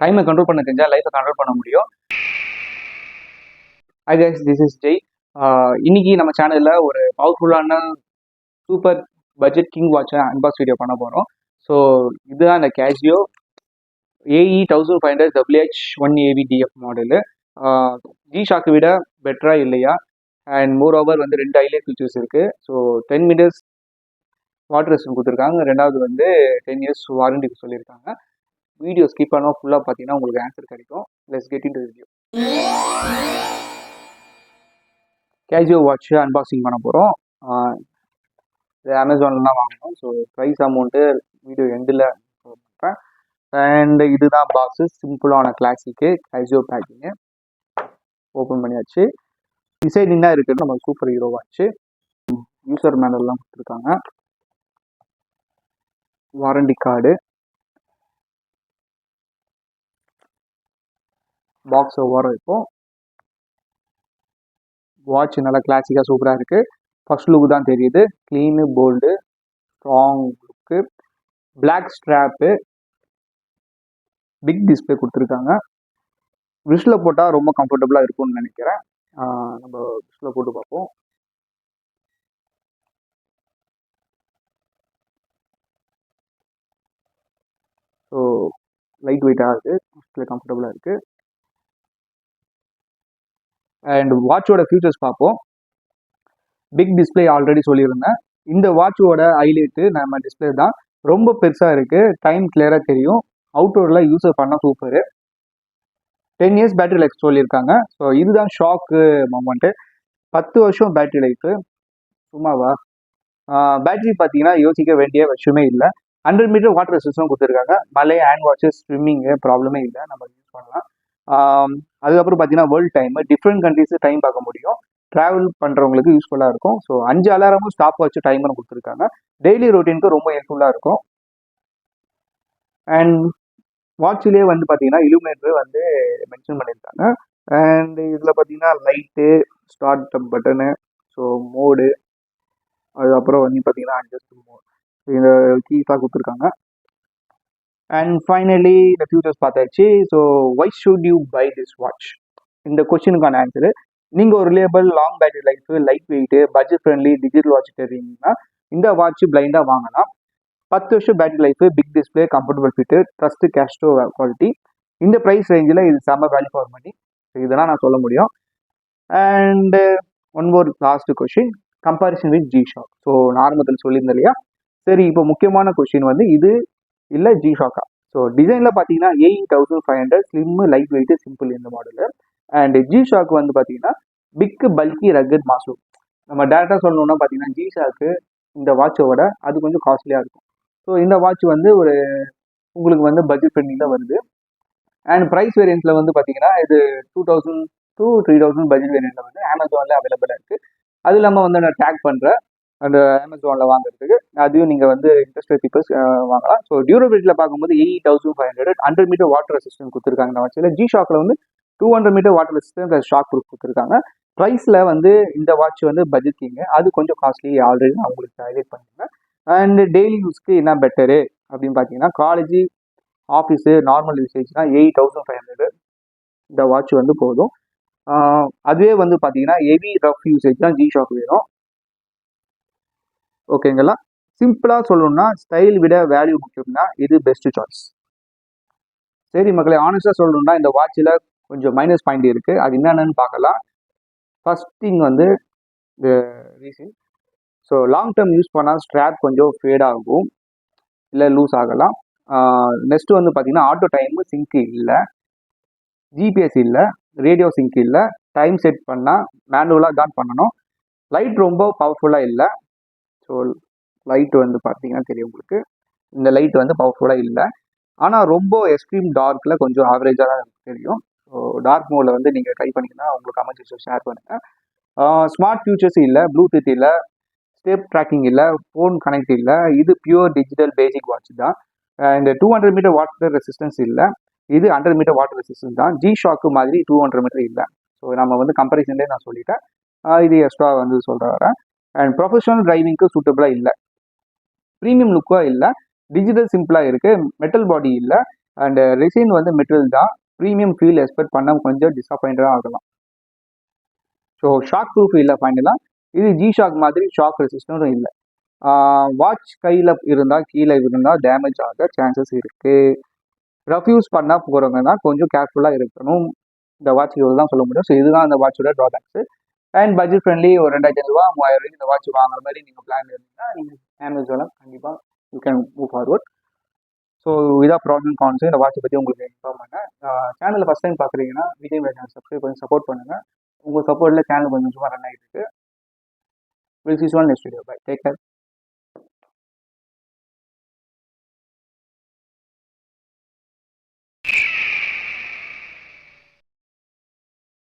டைமை கண்ட்ரோல் பண்ண தெரிஞ்சால் லைஃப்பை கண்ட்ரோல் பண்ண முடியும். ஐ கைஸ், திஸ் இஸ் ஜெய். இன்னைக்கு நம்ம சேனலில் ஒரு பவர்ஃபுல்லான சூப்பர் பட்ஜெட் கிங் வாட்சை அன்பாக்ஸ் வீடியோ பண்ண போகிறோம். ஸோ இதுதான் இந்த Casio AE 1500 WH1AVDF model. G-Shock விட பெட்டராக இல்லையா? அண்ட் மோர் ஓவர் வந்து 2 ஹைலைட் ஃபீச்சர்ஸ் இருக்குது. ஸோ 10 மீட்டர்ஸ் வாட்டர் ரெசிஸ்டன்ஸ் கொடுத்துருக்காங்க. ரெண்டாவது வந்து 10 இயர்ஸ் வாரண்டிக்கு சொல்லியிருக்காங்க. வீடியோ ஸ்கிப் பண்ணால் ஃபுல்லாக பார்த்தீங்கன்னா உங்களுக்கு ஆன்சர் கிடைக்கும். Let's get into video. Casio watch unboxing பண்ண போகிறோம். இது அமேசானில் தான் வாங்கணும். ஸோ ப்ரைஸ் அமௌண்ட்டு வீடியோ எண்டில் சொல்கிறேன். அண்ட் இதுதான் பாக்ஸு, சிம்பிளான கிளாசிக்கு கேஷியோ பேக்கிங்கு. ஓப்பன் பண்ணியாச்சு. டிசைன் என்ன இருக்குது, நம்ம சூப்பர் ஹீரோ வாட்ச்சு. யூசர் மேனர்லாம் கொடுத்துருக்காங்க. வாரண்டி கார்டு, பாக்ஸை ஓரம் வைப்போம். வாட்ச் நல்லா கிளாசிக்காக சூப்பராக இருக்குது. ஃபர்ஸ்ட் லுக்கு தான் தெரியுது. க்ளீனு, போல்டு, ஸ்ட்ராங் லுக்கு, பிளாக் ஸ்ட்ராப்பு, பிக் டிஸ்பிளே கொடுத்துருக்காங்க. விஷ்ல போட்டால் ரொம்ப கம்ஃபர்டபுளாக இருக்கும்னு நினைக்கிறேன். நம்ம விஷ்ல போட்டு பார்ப்போம். ஸோ லைட் வெயிட்டாக இருக்குது, டிஸ்பிளே கம்ஃபர்டபுளாக இருக்குது. அண்ட் வாட்சோட ஃபியூச்சர்ஸ் பார்ப்போம். பிக் டிஸ்பிளே ஆல்ரெடி சொல்லியிருந்தேன். இந்த வாட்சோட ஹைலைட்டு நம்ம டிஸ்பிளே தான். ரொம்ப பெருசாக இருக்குது, டைம் கிளியராக தெரியும். அவுட்டோரில் யூஸர் பண்ணால் சூப்பரு. 10 இயர்ஸ் பேட்டரி லைஃப் சொல்லியிருக்காங்க. ஸோ இதுதான் ஷாக்கு மொமெண்ட்டு. 10 வருஷம் பேட்டரி லைஃபு, சும்மாவா? பேட்டரி பார்த்தீங்கன்னா யோசிக்க வேண்டிய விஷயமே இல்லை. 100 மீட்டர் வாட்டர் ரெசிஸ்டன்ஸும் கொடுத்துருக்காங்க. மழை, ஹேண்ட் வாட்சஸ், ஸ்விம்மிங்கு ப்ராப்ளமே இல்லை, நம்ம யூஸ் பண்ணலாம். அதுக்கப்புறம் பார்த்தீங்கன்னா world time, different countries time பார்க்க முடியும். ட்ராவல் பண்ணுறவங்களுக்கு யூஸ்ஃபுல்லாக இருக்கும். ஸோ 5 அலாரமும் ஸ்டாப் வாட்ச் டைமரும் கொடுத்துருக்காங்க. டெய்லி ரொட்டீனுக்கு ரொம்ப ஹெல்ப்ஃபுல்லாக இருக்கும். அண்ட் வாட்சிலே வந்து பார்த்தீங்கன்னா இலுமினேட்டர் வந்து மென்ஷன் பண்ணியிருக்காங்க. அண்ட் இதில் பார்த்தீங்கன்னா light, start up button, so mode, அதுக்கப்புறம் வந்து பார்த்தீங்கன்னா அட்ஜஸ்ட் மோட், இந்த கீஸாக கொடுத்துருக்காங்க. அண்ட் ஃபைனலி இந்த ஃபியூச்சர்ஸ் பார்த்தாச்சு. So why should you buy this watch? இந்த கொஸ்டினுக்கான ஆன்சரு, நீங்கள் ஒரு reliable, long battery life, light weight, budget friendly digital watch தெரியுங்கன்னா இந்த வாட்ச் பிளைண்டாக வாங்கலாம். 10 வருஷம் battery life, big display, comfortable fit, trust, கேஷ்டோ குவாலிட்டி. இந்த ப்ரைஸ் ரேஞ்சில் இது செம்ம வேல்யூ ஃபார் மணி. இதெல்லாம் நான் சொல்ல முடியும். And one more last question, comparison with G-Shock. So நார்மத்தில் சொல்லியிருந்தேன் இல்லையா? சரி, இப்போ முக்கியமான கொஷின் வந்து இது இல்லை G-Shock. ஸோ டிசைனில் பார்த்தீங்கன்னா AE 1500 slim, light weight, simple இந்த மாடலு. அண்ட் G-Shock வந்து பார்த்தீங்கன்னா பிக்கு, பல்கி, ரக்கட், மாஸ் லுக். நம்ம டேரெக்டாக சொல்லணும்னா பார்த்தீங்கன்னா G-Shock இந்த வாட்சோட அது கொஞ்சம் காஸ்ட்லியாக இருக்கும். ஸோ இந்த வாட்ச் வந்து ஒரு உங்களுக்கு வந்து பட்ஜெட் ஃப்ரெண்ட்லியில் வருது. அண்ட் ப்ரைஸ் வேரியன்ஸில் வந்து பார்த்தீங்கன்னா இது 2000 to 3000 பட்ஜெட் வேரியன்ட்டில் வந்து அமேசானில் அவைலபிளாக இருக்குது. அது இல்லாமல் வந்து நான் டேக் பண்ணுறேன் அந்த அமேசானில் வாங்குறதுக்கு. அதையும் நீங்கள் வந்து இன்ட்ரெஸ்டட் பீப்பிள்ஸ் வாங்கலாம். ஸோ டியூரபிலிட்டியில் பார்க்கும்போது AE 1500 100 மீட்டர் வாட்டர் ரெசிஸ்டன்ஸ் கொடுத்துருக்காங்க இந்த வாட்சில். G-Shockல வந்து 200 metre water resistance plus shockproof கொடுத்துருக்காங்க. ப்ரைஸில் வந்து இந்த வாட்ச் வந்து பட்ஜெட் கிங்க, அது கொஞ்சம் காஸ்ட்லி, ஆல்ரெடி நான் உங்களுக்கு ஹைலைட் பண்ணியிருந்தேன். அண்ட் டெய்லி யூஸ்க்கு என்ன பெட்டரு அப்படின்னு பார்த்தீங்கன்னா, காலேஜ், ஆஃபீஸு, நார்மல் யூசேஜ்னா AE 1500 இந்த வாட்ச் வந்து போதும். அதுவே வந்து பார்த்தீங்கன்னா ஹெவி ரஃப் யூசேஜ் தான் G-Shock வேணும். ஓகேங்களா? சிம்பிளாக சொல்லணும்னா ஸ்டைல் விட வேல்யூ முக்கியம்னா இது பெஸ்ட் சாய்ஸ். சரி மக்களை, ஆனஸ்டாக சொல்லணும்னா இந்த வாட்சில் கொஞ்சம் மைனஸ் பாயிண்ட் இருக்குது. அது என்னென்னு பார்க்கலாம். ஃபர்ஸ்ட் திங் வந்து இந்த reason. So long term use பண்ணால் ஸ்ட்ராப் கொஞ்சம் ஃபேட் ஆகும், இல்லை லூஸ் ஆகலாம். நெக்ஸ்ட்டு வந்து பார்த்தீங்கன்னா ஆட்டோ டைமு சிங்க் இல்லை, ஜிபிஎஸ் இல்லை, ரேடியோ சிங்க் இல்லை, டைம் செட் பண்ணால் மேனுவலாக தான் பண்ணணும். லைட் ரொம்ப பவர்ஃபுல்லாக இல்லை. ஸோ லைட் வந்து பார்த்தீங்கன்னா தெரியும் உங்களுக்கு, இந்த லைட் வந்து பவர்ஃபுல்லாக இல்லை. ஆனால் ரொம்ப எக்ஸ்ட்ரீம் டார்க்கில் கொஞ்சம் ஆவரேஜாக தான் தெரியும். ஸோ டார்க் மோடில் வந்து நீங்கள் ட்ரை பண்ணிங்கன்னா உங்களுக்கு கமெண்ட்ஸ் ஷேர் பண்ணுங்கள். ஸ்மார்ட் ஃபியூச்சர்ஸ் இல்லை, ப்ளூடூத் இல்லை, ஸ்டெப் ட்ராக்கிங் இல்லை, ஃபோன் கனெக்ட் இல்லை. இது பியூர் டிஜிட்டல் பேசிக் வாட்ச் தான். இந்த 200 மீட்டர் வாட்டர் ரெசிஸ்டன்ஸ் இல்லை, இது 100 மீட்டர் வாட்டர் ரெசிஸ்டன்ஸ் தான். G-Shock மாதிரி 200 மீட்டர் இல்லை. ஸோ நம்ம வந்து கம்பேரிசன்லேயே நான் சொல்லிட்டேன். இது எக்ஸ்ட்ரா வந்து சொல்கிற வரேன். அண்ட் ப்ரொஃபஷனல் டிரைவிங்க்கு சூட்டபுளாக இல்லை, ப்ரீமியம் லுக்காக இல்லை, டிஜிட்டல் சிம்பிளாக இருக்குது, மெட்டல் பாடி இல்லை, அண்ட் ரெசின் வந்து மெட்டீரியல் தான், ப்ரீமியம் ஃபீல் எக்ஸ்பெக்ட் பண்ண கொஞ்சம் டிசப்பாயிண்டாக ஆகலாம். ஸோ ஷாக் ப்ரூஃப் இல்லை ஃபைனலாக. இது ஜி ஷாக் மாதிரி ஷாக் ரெசிஸ்டன்ஸும் இல்லை. வாட்ச் கையில் இருந்தால் கீழே இருந்தால் டேமேஜ் ஆக சான்சஸ் இருக்குது. ரஃப் யூஸ் பண்ண போகிறவங்க தான் கொஞ்சம் கேர்ஃபுல்லாக இருக்கணும். இந்த வாட்ச் இவ்வளோ தான் சொல்ல முடியும். ஸோ இதுதான் அந்த வாட்சோட ட்ராபேக்ஸு. அண்ட் பட்ஜெட் ஃப்ரெண்ட்லி ஒரு 2500 ரூபா 3000 இந்த வாட்ச் வாங்குற மாதிரி நீங்கள் பிளான் இருந்தீங்கன்னா நீங்கள் அமேசானில் கண்டிப்பாக you can move forward. So இதான் ப்ராப்ளம் அண்ட் கான்ஸ். இந்த வாட்சை பற்றி உங்களுக்கு இன்ஃபார்ம் பண்ணேன். சேனலில் ஃபஸ்ட் டைம் பார்க்குறீங்கன்னா விஜய் சேனல் சப்ஸ்கிரைப் பண்ணி சப்போர்ட் பண்ணுங்கள். உங்கள் சப்போர்ட்டில் சேனல் கொஞ்சம் சும்மா ரன் ஆகிட்டு இருக்கு. Will see you on next video. Bye, take care.